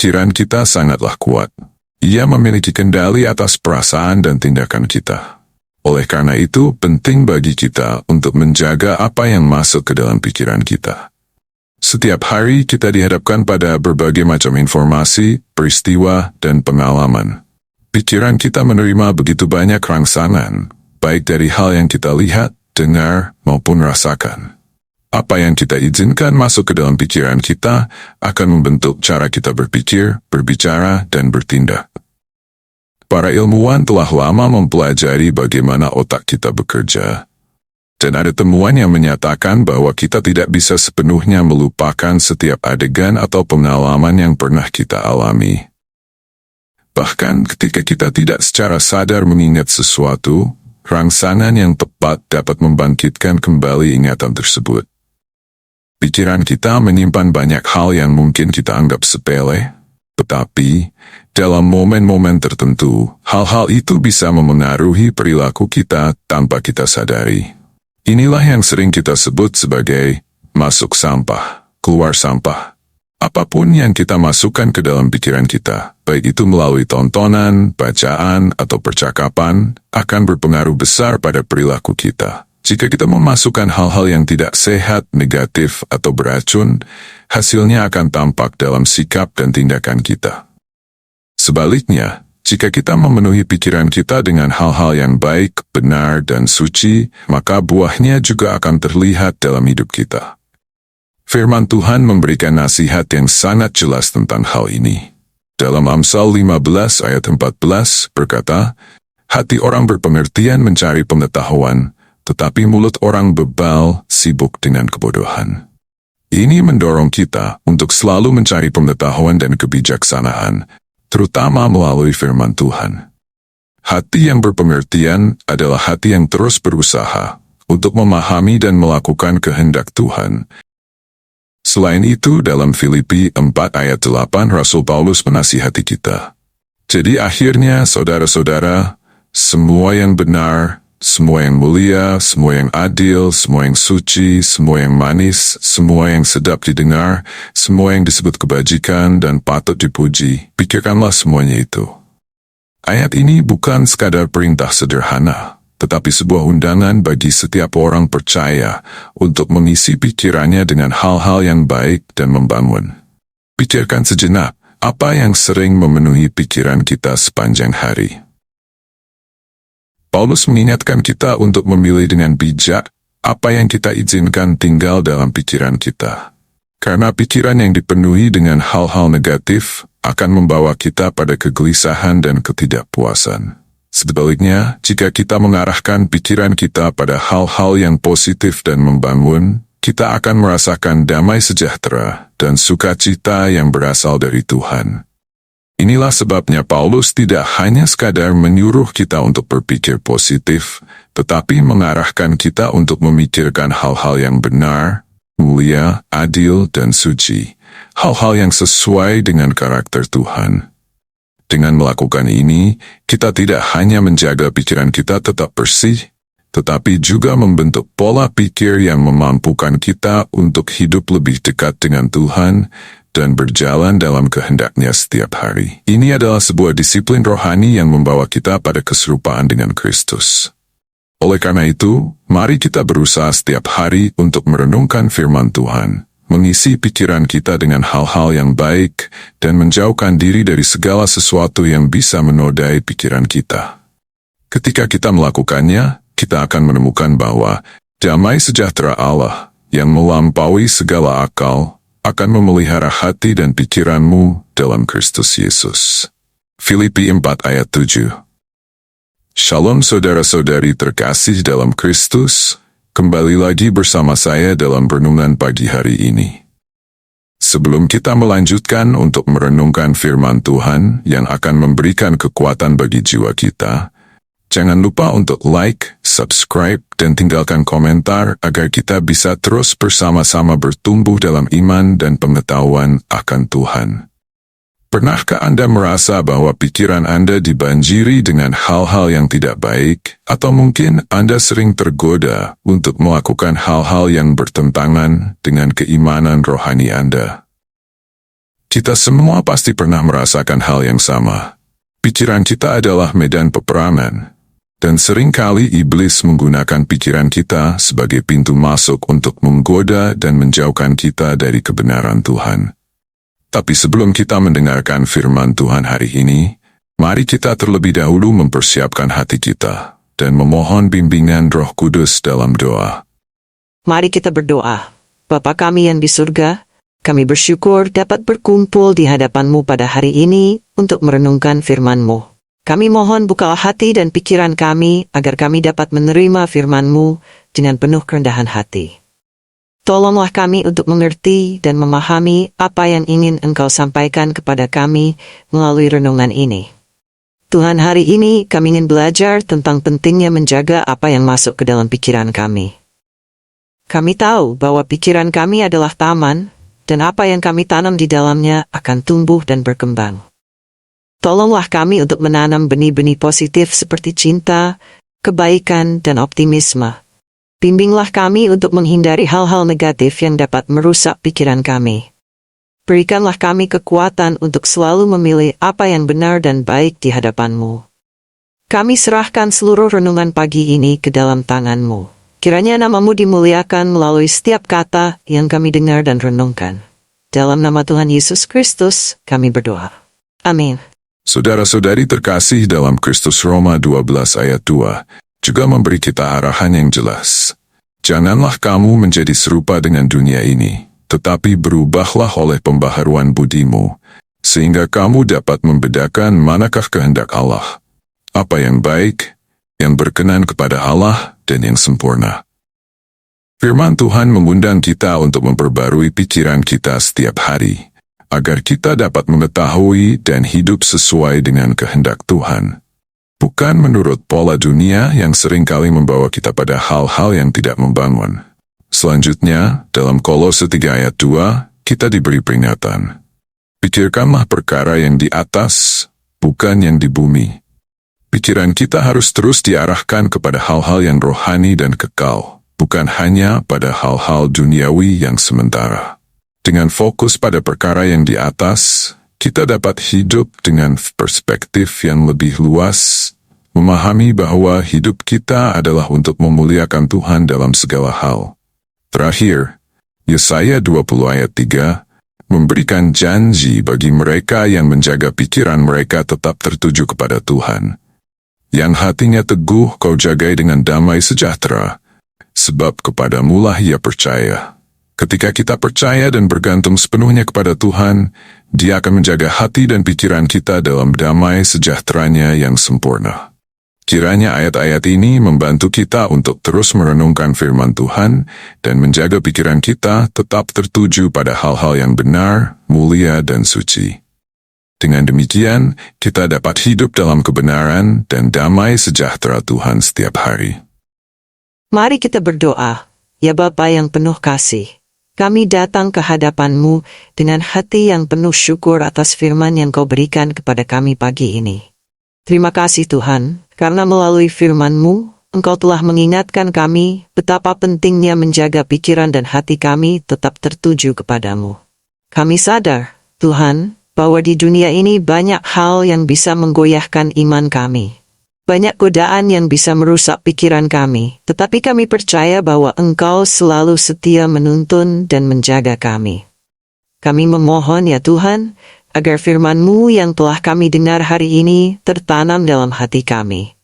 pikiran kita sangatlah kuat. Ia memiliki kendali atas perasaan dan tindakan kita. Oleh karena itu, penting bagi kita untuk menjaga apa yang masuk ke dalam pikiran kita. Setiap hari kita dihadapkan pada berbagai macam informasi, peristiwa, dan pengalaman. Pikiran kita menerima begitu banyak rangsangan, baik dari hal yang kita lihat, dengar, maupun rasakan. Apa yang kita izinkan masuk ke dalam pikiran kita akan membentuk cara kita berpikir, berbicara, dan bertindak. Para ilmuwan telah lama mempelajari bagaimana otak kita bekerja. Dan ada temuan yang menyatakan bahwa kita tidak bisa sepenuhnya melupakan setiap adegan atau pengalaman yang pernah kita alami. Bahkan ketika kita tidak secara sadar mengingat sesuatu, rangsangan yang tepat dapat membangkitkan kembali ingatan tersebut. Pikiran kita menyimpan banyak hal yang mungkin kita anggap sepele, tetapi dalam momen-momen tertentu, hal-hal itu bisa memengaruhi perilaku kita tanpa kita sadari. Inilah yang sering kita sebut sebagai masuk sampah, keluar sampah. Apapun yang kita masukkan ke dalam pikiran kita, baik itu melalui tontonan, bacaan, atau percakapan, akan berpengaruh besar pada perilaku kita. Jika kita memasukkan hal-hal yang tidak sehat, negatif, atau beracun, hasilnya akan tampak dalam sikap dan tindakan kita. Sebaliknya, jika kita memenuhi pikiran kita dengan hal-hal yang baik, benar, dan suci, maka buahnya juga akan terlihat dalam hidup kita. Firman Tuhan memberikan nasihat yang sangat jelas tentang hal ini. Dalam Amsal 15 ayat 14 berkata, "Hati orang berpengertian mencari pengetahuan, tetapi mulut orang bebal sibuk dengan kebodohan." Ini mendorong kita untuk selalu mencari pengetahuan dan kebijaksanaan, terutama melalui firman Tuhan. Hati yang berpengertian adalah hati yang terus berusaha untuk memahami dan melakukan kehendak Tuhan. Selain itu, dalam Filipi 4 ayat 8 Rasul Paulus menasihati kita. Jadi akhirnya, saudara-saudara, semua yang benar, semua yang mulia, semua yang adil, semua yang suci, semua yang manis, semua yang sedap didengar, semua yang disebut kebajikan dan patut dipuji, pikirkanlah semuanya itu. Ayat ini bukan sekadar perintah sederhana, tetapi sebuah undangan bagi setiap orang percaya untuk mengisi pikirannya dengan hal-hal yang baik dan membangun. Pikirkan sejenak, apa yang sering memenuhi pikiran kita sepanjang hari. Paulus mengingatkan kita untuk memilih dengan bijak apa yang kita izinkan tinggal dalam pikiran kita. Karena pikiran yang dipenuhi dengan hal-hal negatif akan membawa kita pada kegelisahan dan ketidakpuasan. Sebaliknya, jika kita mengarahkan pikiran kita pada hal-hal yang positif dan membangun, kita akan merasakan damai sejahtera dan sukacita yang berasal dari Tuhan. Inilah sebabnya Paulus tidak hanya sekadar menyuruh kita untuk berpikir positif, tetapi mengarahkan kita untuk memikirkan hal-hal yang benar, mulia, adil, dan suci. Hal-hal yang sesuai dengan karakter Tuhan. Dengan melakukan ini, kita tidak hanya menjaga pikiran kita tetap bersih, tetapi juga membentuk pola pikir yang memampukan kita untuk hidup lebih dekat dengan Tuhan dan berjalan dalam kehendaknya setiap hari. Ini adalah sebuah disiplin rohani yang membawa kita pada keserupaan dengan Kristus. Oleh karena itu, mari kita berusaha setiap hari untuk merenungkan firman Tuhan, mengisi pikiran kita dengan hal-hal yang baik, dan menjauhkan diri dari segala sesuatu yang bisa menodai pikiran kita. Ketika kita melakukannya, kita akan menemukan bahwa damai sejahtera Allah yang melampaui segala akal akan memelihara hati dan pikiranmu dalam Kristus Yesus. Filipi 4 ayat 7. Shalom saudara-saudari terkasih dalam Kristus, kembali lagi bersama saya dalam renungan pagi hari ini. Sebelum kita melanjutkan untuk merenungkan firman Tuhan yang akan memberikan kekuatan bagi jiwa kita, jangan lupa untuk like, subscribe, dan tinggalkan komentar agar kita bisa terus bersama-sama bertumbuh dalam iman dan pengetahuan akan Tuhan. Pernahkah Anda merasa bahwa pikiran Anda dibanjiri dengan hal-hal yang tidak baik, atau mungkin Anda sering tergoda untuk melakukan hal-hal yang bertentangan dengan keimanan rohani Anda? Kita semua pasti pernah merasakan hal yang sama. Pikiran kita adalah medan peperangan, dan seringkali iblis menggunakan pikiran kita sebagai pintu masuk untuk menggoda dan menjauhkan kita dari kebenaran Tuhan. Tapi sebelum kita mendengarkan firman Tuhan hari ini, mari kita terlebih dahulu mempersiapkan hati kita dan memohon bimbingan Roh Kudus dalam doa. Mari kita berdoa. Bapa kami yang di surga, kami bersyukur dapat berkumpul di hadapan-Mu pada hari ini untuk merenungkan firman-Mu. Kami mohon bukalah hati dan pikiran kami agar kami dapat menerima firman-Mu dengan penuh kerendahan hati. Tolonglah kami untuk mengerti dan memahami apa yang ingin Engkau sampaikan kepada kami melalui renungan ini. Tuhan, hari ini kami ingin belajar tentang pentingnya menjaga apa yang masuk ke dalam pikiran kami. Kami tahu bahwa pikiran kami adalah taman, dan apa yang kami tanam di dalamnya akan tumbuh dan berkembang. Tolonglah kami untuk menanam benih-benih positif seperti cinta, kebaikan, dan optimisme. Bimbinglah kami untuk menghindari hal-hal negatif yang dapat merusak pikiran kami. Berikanlah kami kekuatan untuk selalu memilih apa yang benar dan baik di hadapan-Mu. Kami serahkan seluruh renungan pagi ini ke dalam tangan-Mu. Kiranya nama-Mu dimuliakan melalui setiap kata yang kami dengar dan renungkan. Dalam nama Tuhan Yesus Kristus, kami berdoa. Amin. Saudara-saudari terkasih dalam Kristus, Roma 12 ayat 2, juga memberi kita arahan yang jelas. Janganlah kamu menjadi serupa dengan dunia ini, tetapi berubahlah oleh pembaharuan budimu, sehingga kamu dapat membedakan manakah kehendak Allah, apa yang baik, yang berkenan kepada Allah, dan yang sempurna. Firman Tuhan mengundang kita untuk memperbarui pikiran kita setiap hari, agar kita dapat mengetahui dan hidup sesuai dengan kehendak Tuhan. Bukan menurut pola dunia yang seringkali membawa kita pada hal-hal yang tidak membangun. Selanjutnya, dalam Kolose 3 ayat 2, kita diberi peringatan. Pikirkanlah perkara yang di atas, bukan yang di bumi. Pikiran kita harus terus diarahkan kepada hal-hal yang rohani dan kekal, bukan hanya pada hal-hal duniawi yang sementara. Dengan fokus pada perkara yang di atas, kita dapat hidup dengan perspektif yang lebih luas, memahami bahwa hidup kita adalah untuk memuliakan Tuhan dalam segala hal. Terakhir, Yesaya 20 ayat 3 memberikan janji bagi mereka yang menjaga pikiran mereka tetap tertuju kepada Tuhan. Yang hatinya teguh kau jagai dengan damai sejahtera, sebab kepadamulah ia percaya. Ketika kita percaya dan bergantung sepenuhnya kepada Tuhan, Dia akan menjaga hati dan pikiran kita dalam damai sejahteranya yang sempurna. Kiranya ayat-ayat ini membantu kita untuk terus merenungkan firman Tuhan dan menjaga pikiran kita tetap tertuju pada hal-hal yang benar, mulia, dan suci. Dengan demikian, kita dapat hidup dalam kebenaran dan damai sejahtera Tuhan setiap hari. Mari kita berdoa. Ya Bapa yang penuh kasih, kami datang ke hadapan-Mu dengan hati yang penuh syukur atas firman yang Kau berikan kepada kami pagi ini. Terima kasih Tuhan, karena melalui firman-Mu, Engkau telah mengingatkan kami betapa pentingnya menjaga pikiran dan hati kami tetap tertuju kepadamu. Kami sadar, Tuhan, bahwa di dunia ini banyak hal yang bisa menggoyahkan iman kami. Banyak godaan yang bisa merusak pikiran kami, tetapi kami percaya bahwa Engkau selalu setia menuntun dan menjaga kami. Kami memohon ya Tuhan, agar firman-Mu yang telah kami dengar hari ini tertanam dalam hati kami.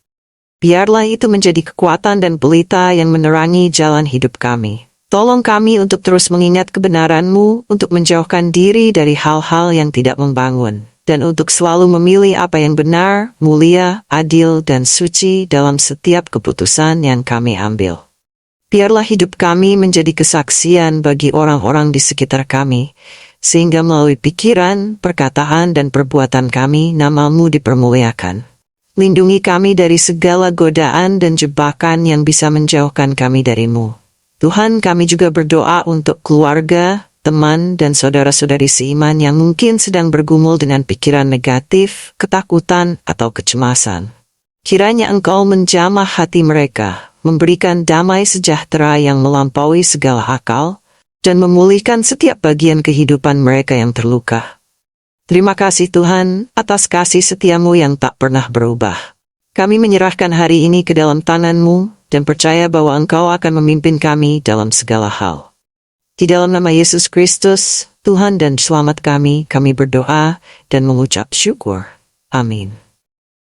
Biarlah itu menjadi kekuatan dan pelita yang menerangi jalan hidup kami. Tolong kami untuk terus mengingat kebenaran-Mu, untuk menjauhkan diri dari hal-hal yang tidak membangun, dan untuk selalu memilih apa yang benar, mulia, adil, dan suci dalam setiap keputusan yang kami ambil. Biarlah hidup kami menjadi kesaksian bagi orang-orang di sekitar kami, sehingga melalui pikiran, perkataan, dan perbuatan kami, nama-Mu dipermuliakan. Lindungi kami dari segala godaan dan jebakan yang bisa menjauhkan kami dari-Mu. Tuhan, kami juga berdoa untuk keluarga, teman, dan saudara-saudari seiman yang mungkin sedang bergumul dengan pikiran negatif, ketakutan, atau kecemasan. Kiranya Engkau menjamah hati mereka, memberikan damai sejahtera yang melampaui segala akal, dan memulihkan setiap bagian kehidupan mereka yang terluka. Terima kasih Tuhan atas kasih setiamu yang tak pernah berubah. Kami menyerahkan hari ini ke dalam tangan-Mu dan percaya bahwa Engkau akan memimpin kami dalam segala hal. Di dalam nama Yesus Kristus, Tuhan dan Selamat kami berdoa dan mengucap syukur. Amin.